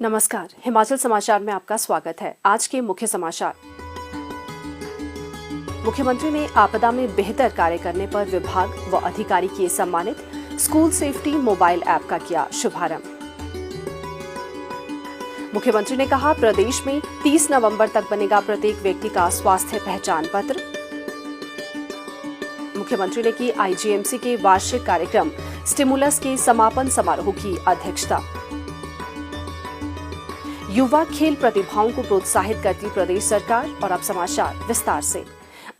नमस्कार, हिमाचल समाचार में आपका स्वागत है। आज के मुख्य समाचार। मुख्यमंत्री ने आपदा में बेहतर कार्य करने पर विभाग व अधिकारी किए सम्मानित। स्कूल सेफ्टी मोबाइल ऐप का किया शुभारंभ। मुख्यमंत्री ने कहा, प्रदेश में 30 नवंबर तक बनेगा प्रत्येक व्यक्ति का स्वास्थ्य पहचान पत्र। मुख्यमंत्री ने की आईजीएमसी के वार्षिक कार्यक्रम स्टिमुलस के समापन समारोह की अध्यक्षता। युवा खेल प्रतिभाओं को प्रोत्साहित करती प्रदेश सरकार। और अब समाचार विस्तार से।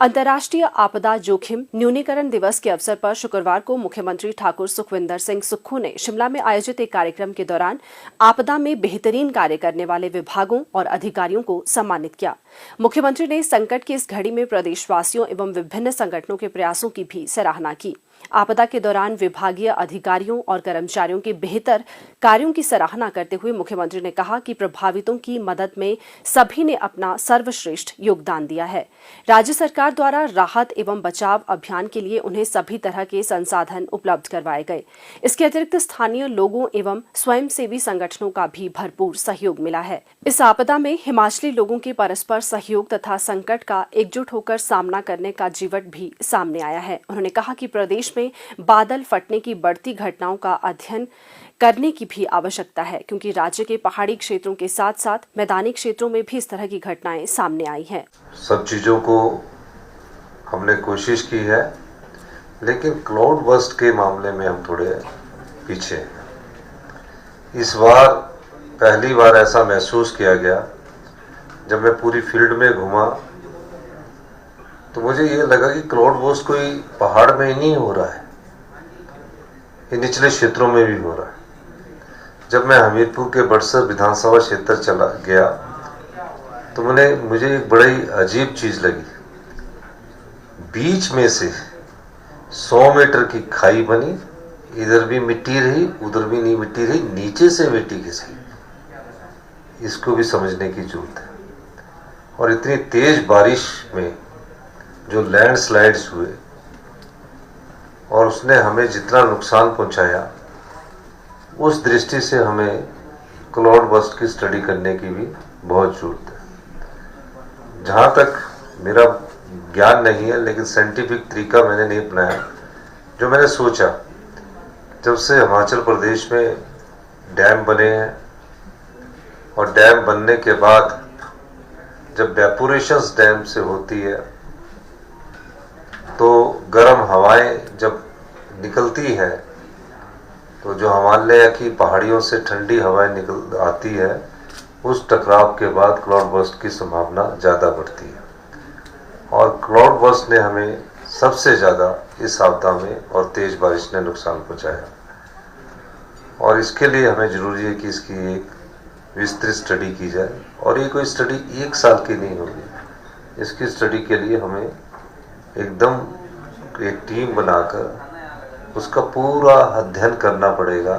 अंतर्राष्ट्रीय आपदा जोखिम न्यूनीकरण दिवस के अवसर पर शुक्रवार को मुख्यमंत्री ठाकुर सुखविंदर सिंह सुक्खू ने शिमला में आयोजित एक कार्यक्रम के दौरान आपदा में बेहतरीन कार्य करने वाले विभागों और अधिकारियों को सम्मानित किया। मुख्यमंत्री ने संकट की इस घड़ी में प्रदेशवासियों एवं विभिन्न संगठनों के प्रयासों की भी सराहना की। आपदा के दौरान विभागीय अधिकारियों और कर्मचारियों के बेहतर कार्यों की सराहना करते हुए मुख्यमंत्री ने कहा कि प्रभावितों की मदद में सभी ने अपना सर्वश्रेष्ठ योगदान दिया है। राज्य सरकार द्वारा राहत एवं बचाव अभियान के लिए उन्हें सभी तरह के संसाधन उपलब्ध करवाए गए। इसके अतिरिक्त स्थानीय लोगों एवं स्वयंसेवी संगठनों का भी भरपूर सहयोग मिला है। इस आपदा में हिमाचली लोगों के परस्पर सहयोग तथा संकट का एकजुट होकर सामना करने का जीवट भी सामने आया है। उन्होंने कहा कि प्रदेश में बादल फटने की बढ़ती घटनाओं का अध्ययन करने की भी आवश्यकता है, क्योंकि राज्य के पहाड़ी क्षेत्रों के साथ साथ मैदानी क्षेत्रों में भी इस तरह की घटनाएं सामने आई हैं। सब चीजों को हमने कोशिश की है, लेकिन क्लाउड बर्स्ट के मामले में हम थोड़े पीछे हैं। इस बार पहली बार ऐसा महसूस किया गया जब मैं पूरी फील्ड में घूमा, तो मुझे ये लगा कि क्लाउड बर्स्ट कोई पहाड़ में ही नहीं हो रहा है, ये निचले क्षेत्रों में भी हो रहा है। जब मैं हमीरपुर के बड़सर विधानसभा क्षेत्र चला गया तो मुझे एक बड़ी अजीब चीज लगी। बीच में से 100 मीटर की खाई बनी, इधर भी मिट्टी रही उधर भी नहीं मिट्टी रही, नीचे से मिट्टी खिसकी। इसको भी समझने की जरूरत है। और इतनी तेज बारिश में जो लैंडस्लाइड्स हुए और उसने हमें जितना नुकसान पहुंचाया, उस दृष्टि से हमें क्लाउड बर्स्ट की स्टडी करने की भी बहुत जरूरत है। जहाँ तक मेरा ज्ञान नहीं है, लेकिन साइंटिफिक तरीका मैंने नहीं अपनाया। जो मैंने सोचा, जब से हिमाचल प्रदेश में डैम बने हैं और डैम बनने के बाद जब वेपोरेशंस डैम से होती है तो गर्म हवाएं जब निकलती है, तो जो हिमालय की पहाड़ियों से ठंडी हवाएं निकल आती है, उस टकराव के बाद क्लाउड बर्स्ट की संभावना ज़्यादा बढ़ती है। और क्लाउड बर्स्ट ने हमें सबसे ज़्यादा इस आपदा में और तेज़ बारिश ने नुकसान पहुंचाया। और इसके लिए हमें ज़रूरी है कि इसकी एक विस्तृत स्टडी की जाए। और ये कोई स्टडी एक साल की नहीं होगी। इसकी स्टडी के लिए हमें एकदम एक टीम बनाकर उसका पूरा अध्ययन करना पड़ेगा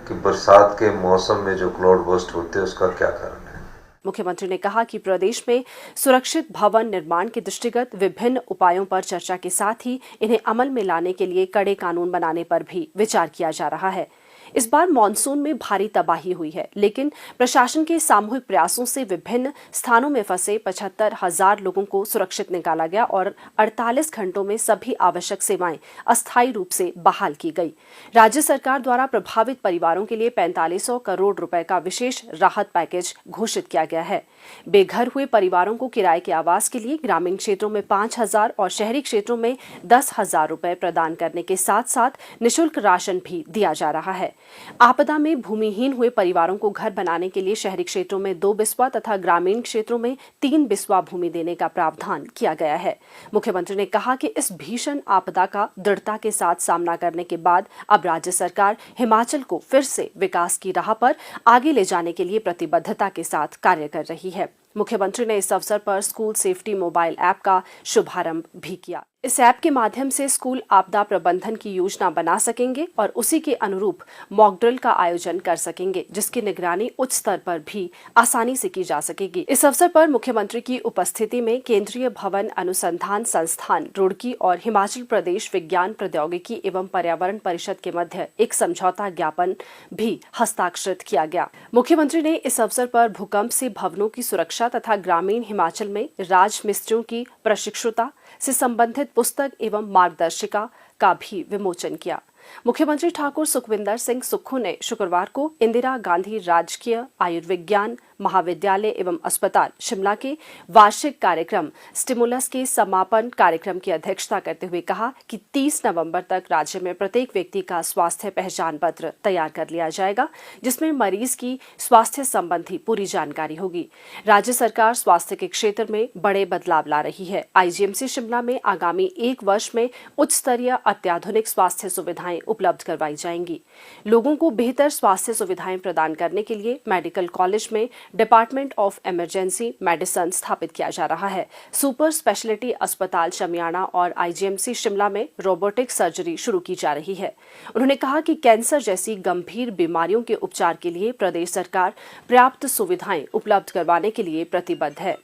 कि बरसात के मौसम में जो क्लाउड बर्स्ट होते हैं उसका क्या कारण है। मुख्यमंत्री ने कहा कि प्रदेश में सुरक्षित भवन निर्माण के दृष्टिगत विभिन्न उपायों पर चर्चा के साथ ही इन्हें अमल में लाने के लिए कड़े कानून बनाने पर भी विचार किया जा रहा है। इस बार मानसून में भारी तबाही हुई है, लेकिन प्रशासन के सामूहिक प्रयासों से विभिन्न स्थानों में फंसे 75,000 लोगों को सुरक्षित निकाला गया और 48 घंटों में सभी आवश्यक सेवाएं अस्थायी रूप से बहाल की गई। राज्य सरकार द्वारा प्रभावित परिवारों के लिए 4500 करोड़ रुपए का विशेष राहत पैकेज घोषित किया गया है। बेघर हुए परिवारों को किराए के आवास के लिए ग्रामीण क्षेत्रों में 5,000 और शहरी क्षेत्रों में 10,000 रुपए प्रदान करने के साथ साथ निःशुल्क राशन भी दिया जा रहा है। आपदा में भूमिहीन हुए परिवारों को घर बनाने के लिए शहरी क्षेत्रों में 2 बिस्वा तथा ग्रामीण क्षेत्रों में 3 बिस्वा भूमि देने का प्रावधान किया गया है। मुख्यमंत्री ने कहा कि इस भीषण आपदा का दृढ़ता के साथ सामना करने के बाद अब राज्य सरकार हिमाचल को फिर से विकास की राह पर आगे ले जाने के लिए प्रतिबद्धता के साथ कार्य कर रही है। मुख्यमंत्री ने इस अवसर पर स्कूल सेफ्टी मोबाइल ऐप का शुभारंभ भी किया। इस ऐप के माध्यम से स्कूल आपदा प्रबंधन की योजना बना सकेंगे और उसी के अनुरूप मॉक ड्रिल का आयोजन कर सकेंगे, जिसकी निगरानी उच्च स्तर पर भी आसानी से की जा सकेगी। इस अवसर पर मुख्यमंत्री की उपस्थिति में केंद्रीय भवन अनुसंधान संस्थान रुड़की और हिमाचल प्रदेश विज्ञान प्रौद्योगिकी एवं पर्यावरण परिषद के मध्य एक समझौता ज्ञापन भी हस्ताक्षरित किया गया। मुख्यमंत्री ने इस अवसर पर भूकंप से भवनों की सुरक्षा तथा ग्रामीण हिमाचल में राजमिस्त्रियों की प्रशिक्षुता से संबंधित पुस्तक एवं मार्गदर्शिका का भी विमोचन किया। मुख्यमंत्री ठाकुर सुखविंदर सिंह सुक्खू ने शुक्रवार को इंदिरा गांधी राजकीय आयुर्विज्ञान महाविद्यालय एवं अस्पताल शिमला के वार्षिक कार्यक्रम स्टिमुलस के समापन कार्यक्रम की अध्यक्षता करते हुए कहा कि 30 नवंबर तक राज्य में प्रत्येक व्यक्ति का स्वास्थ्य पहचान पत्र तैयार कर लिया जाएगा, जिसमें मरीज की स्वास्थ्य संबंधी पूरी जानकारी होगी। राज्य सरकार स्वास्थ्य के क्षेत्र में बड़े बदलाव ला रही है। आईजीएमसी शिमला में आगामी 1 वर्ष में उच्च स्तरीय अत्याधुनिक स्वास्थ्य सुविधाएं उपलब्ध करवाई जाएंगी। लोगों को बेहतर स्वास्थ्य सुविधाएं प्रदान करने के लिए मेडिकल कॉलेज में डिपार्टमेंट ऑफ इमरजेंसी मेडिसिन स्थापित किया जा रहा है। सुपर स्पेशलिटी अस्पताल शमियाना और आईजीएमसी शिमला में रोबोटिक सर्जरी शुरू की जा रही है। उन्होंने कहा कि कैंसर जैसी गंभीर बीमारियों के उपचार के लिए प्रदेश सरकार पर्याप्त सुविधाएं उपलब्ध करवाने के लिए प्रतिबद्ध है।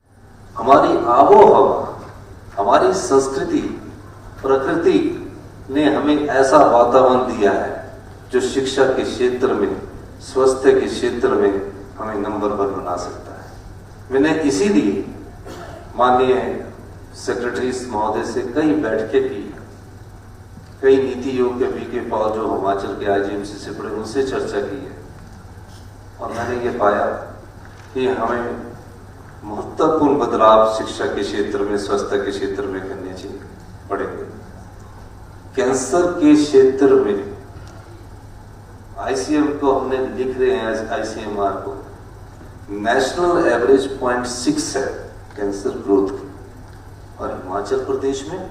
हमारी आबोहवा, हमारी संस्कृति, प्रकृति ने हमें ऐसा वातावरण दिया है जो शिक्षा के क्षेत्र में, स्वास्थ्य के क्षेत्र में हमें नंबर 1 बना सकता है। मैंने इसीलिए माननीय सेक्रेटरी महोदय से कई बैठकें की, कई नीति योग के वीके पॉल जो हिमाचल के आईजीएमसी से पढ़े उनसे चर्चा की है और मैंने ये पाया कि हमें महत्वपूर्ण बदलाव शिक्षा के क्षेत्र में, स्वास्थ्य के क्षेत्र में करने चाहिए पड़ेंगे। कैंसर के क्षेत्र में आईसीएम को हमने लिख रहे हैं, आईसीएमआर को नेशनल एवरेज 0.6 है कैंसर ग्रोथ की, और हिमाचल प्रदेश में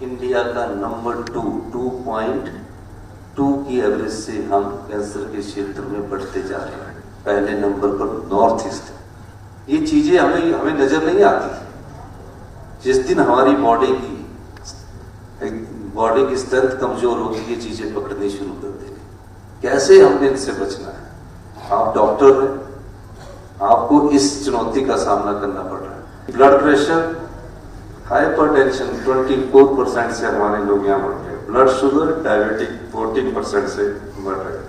इंडिया का नंबर 2.2 की एवरेज से हम कैंसर के क्षेत्र में बढ़ते जा रहे हैं। पहले नंबर पर नॉर्थ ईस्ट है। ये चीजें हमें नजर नहीं आती। जिस दिन हमारी बॉडी की स्ट्रेंथ कमजोर होगी, ये चीजें पकड़नी शुरू कर देंगे। कैसे हमने इनसे बचना है? आप डॉक्टर हैं, आपको इस चुनौती का सामना करना पड़ रहा है। ब्लड प्रेशर, हाइपरटेंशन 24% से हमारे लोग यहाँ बढ़ रहे हैं। ब्लड शुगर, डायबिटिक 14% से बढ़ रहे हैं।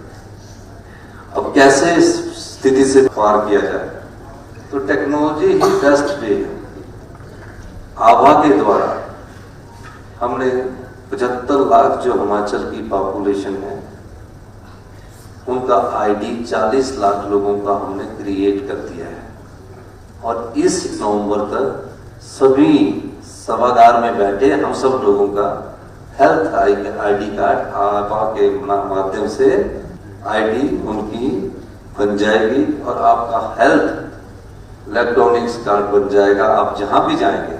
अब कैसे इस स्थिति से पार किया जाए? तो टेक्नोलॉजी ही बेस्ट वे है। आभा के द्वारा हमने 75 लाख जो हिमाचल की पॉपुलेशन है उनका आईडी 40 लाख लोगों का हमने क्रिएट कर दिया है, और इस नवंबर तक सभी सभागार में बैठे हम सब लोगों का हेल्थ आईडी कार्ड आभा के माध्यम से आईडी उनकी बन जाएगी और आपका हेल्थ इलेक्ट्रॉनिक्स कार्ड बन जाएगा। आप जहां भी जाएंगे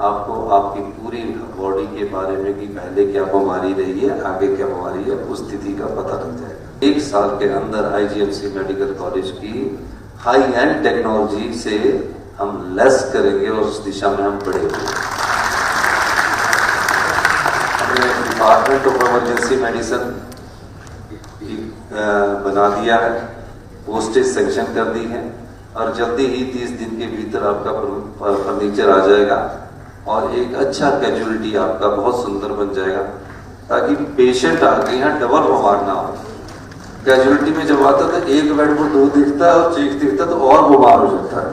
आपको आपकी पूरी बॉडी के बारे में कि पहले क्या बीमारी रही है, आगे क्या बीमारी है, उस स्थिति का पता लग जाएगा। 1 साल के अंदर आईजीएमसी मेडिकल कॉलेज की हाई एंड टेक्नोलॉजी से हम लेस करेंगे और उस दिशा में हम बढ़ेंगे। हमने डिपार्टमेंट ऑफ इमरजेंसी मेडिसिन बना दिया है, पोस्टेज सेंक्शन कर दी है, और जल्दी ही 30 दिन के भीतर आपका फर्नीचर आ जाएगा और एक अच्छा कैजुअलिटी आपका बहुत सुंदर बन जाएगा, ताकि पेशेंट आके यहाँ डबल बीमार ना हो। कैजुअलिटी में जब आता है तो एक बेड पर 2 दिखता है और चीख दिखता है तो और बीमार हो जाता है,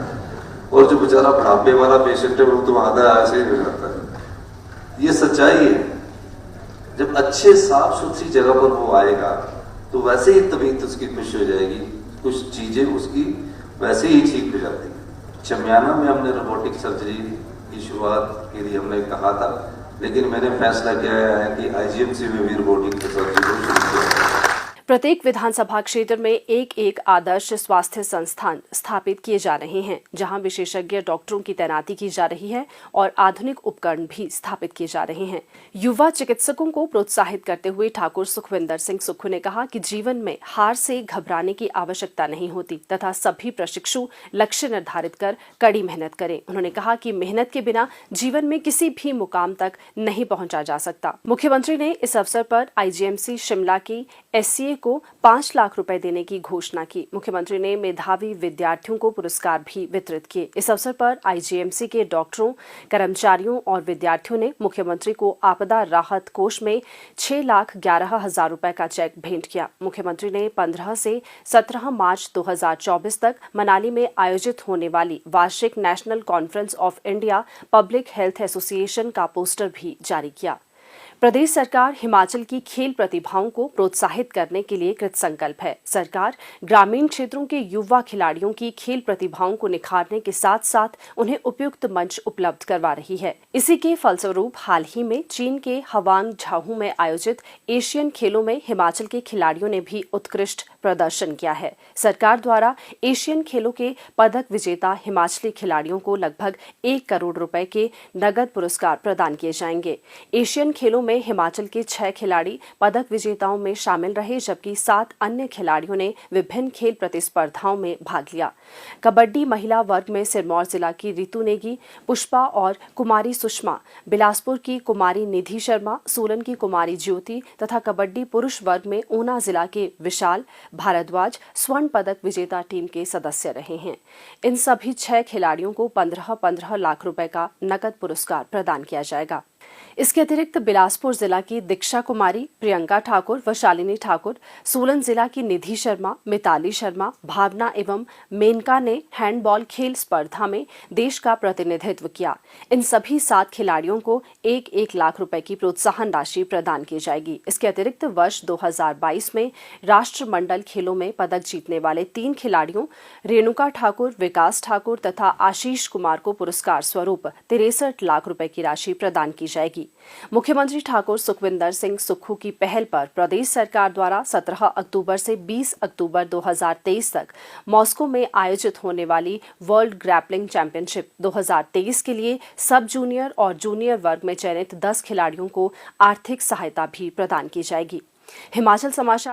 और जो बेचारा बुढ़ापे वाला पेशेंट है वो तो आधा ऐसे ही हो जाता है। ये सच्चाई है। जब अच्छे साफ सुथरी जगह पर वो आएगा तो वैसे ही तबीयत उसकी खुश हो जाएगी, कुछ चीजें उसकी वैसे ही ठीक हो जाती है। शमियाना में हमने रोबोटिक सर्जरी की शुरुआत के लिए हमने कहा था, लेकिन मैंने फैसला किया है कि आईजीएमसी में भी रोबोटिक सर्जरी को शुरू किया। प्रत्येक विधानसभा क्षेत्र में एक एक आदर्श स्वास्थ्य संस्थान स्थापित किए जा रहे हैं, जहां विशेषज्ञ डॉक्टरों की तैनाती की जा रही है और आधुनिक उपकरण भी स्थापित किए जा रहे हैं। युवा चिकित्सकों को प्रोत्साहित करते हुए ठाकुर सुखविंदर सिंह सुक्खू ने कहा कि जीवन में हार से घबराने की आवश्यकता नहीं होती तथा सभी प्रशिक्षु लक्ष्य निर्धारित कर कड़ी मेहनत करें। उन्होंने कहा कि मेहनत के बिना जीवन में किसी भी मुकाम तक नहीं पहुंचा जा सकता। मुख्यमंत्री ने इस अवसर पर आईजीएमसी शिमला की SCA को 5 लाख रुपए देने की घोषणा की। मुख्यमंत्री ने मेधावी विद्यार्थियों को पुरस्कार भी वितरित किए। इस अवसर पर आईजीएमसी के डॉक्टरों, कर्मचारियों और विद्यार्थियों ने मुख्यमंत्री को आपदा राहत कोष में 6,11,000 रुपए का चेक भेंट किया। मुख्यमंत्री ने 15 से 17 मार्च 2024 तक मनाली में आयोजित होने वाली वार्षिक national conference of India public health association का पोस्टर भी जारी किया। प्रदेश सरकार हिमाचल की खेल प्रतिभाओं को प्रोत्साहित करने के लिए कृतसंकल्प है। सरकार ग्रामीण क्षेत्रों के युवा खिलाड़ियों की खेल प्रतिभाओं को निखारने के साथ साथ उन्हें उपयुक्त मंच उपलब्ध करवा रही है। इसी के फलस्वरूप हाल ही में चीन के हवांग झाहू में आयोजित एशियन खेलों में हिमाचल के खिलाड़ियों ने भी उत्कृष्ट प्रदर्शन किया है। सरकार द्वारा एशियन खेलों के पदक विजेता हिमाचली खिलाड़ियों को लगभग 1 करोड़ रुपए के नगद पुरस्कार प्रदान किए जाएंगे। एशियन खेलों में हिमाचल के 6 खिलाड़ी पदक विजेताओं में शामिल रहे, जबकि 7 अन्य खिलाड़ियों ने विभिन्न खेल प्रतिस्पर्धाओं में भाग लिया। कबड्डी महिला वर्ग में सिरमौर जिला की रितु नेगी, पुष्पा और कुमारी सुषमा, बिलासपुर की कुमारी निधि शर्मा, सोलन की कुमारी ज्योति तथा कबड्डी पुरुष वर्ग में ऊना जिला के विशाल भारद्वाज स्वर्ण पदक विजेता टीम के सदस्य रहे हैं। इन सभी 6 खिलाड़ियों को 15-15 लाख रुपए का नकद पुरस्कार प्रदान किया जाएगा। इसके अतिरिक्त बिलासपुर जिला की दीक्षा कुमारी, प्रियंका ठाकुर व शालिनी ठाकुर, सोलन जिला की निधि शर्मा, मिताली शर्मा, भावना एवं मेनका ने हैंडबॉल खेल स्पर्धा में देश का प्रतिनिधित्व किया। इन सभी 7 खिलाड़ियों को 1-1 लाख रुपए की प्रोत्साहन राशि प्रदान की जाएगी। इसके अतिरिक्त वर्ष 2022 में राष्ट्रमंडल खेलों में पदक जीतने वाले 3 खिलाड़ियों रेणुका ठाकुर, विकास ठाकुर तथा आशीष कुमार को पुरस्कार स्वरूप 63 लाख रुपए की राशि प्रदान की जाएगी। मुख्यमंत्री ठाकुर सुखविंदर सिंह सुक्खू की पहल पर प्रदेश सरकार द्वारा 17 अक्टूबर से 20 अक्टूबर 2023 तक मॉस्को में आयोजित होने वाली वर्ल्ड ग्रैपलिंग चैंपियनशिप 2023 के लिए सब जूनियर और जूनियर वर्ग में चयनित 10 खिलाड़ियों को आर्थिक सहायता भी प्रदान की जाएगी। हिमाचल समाचार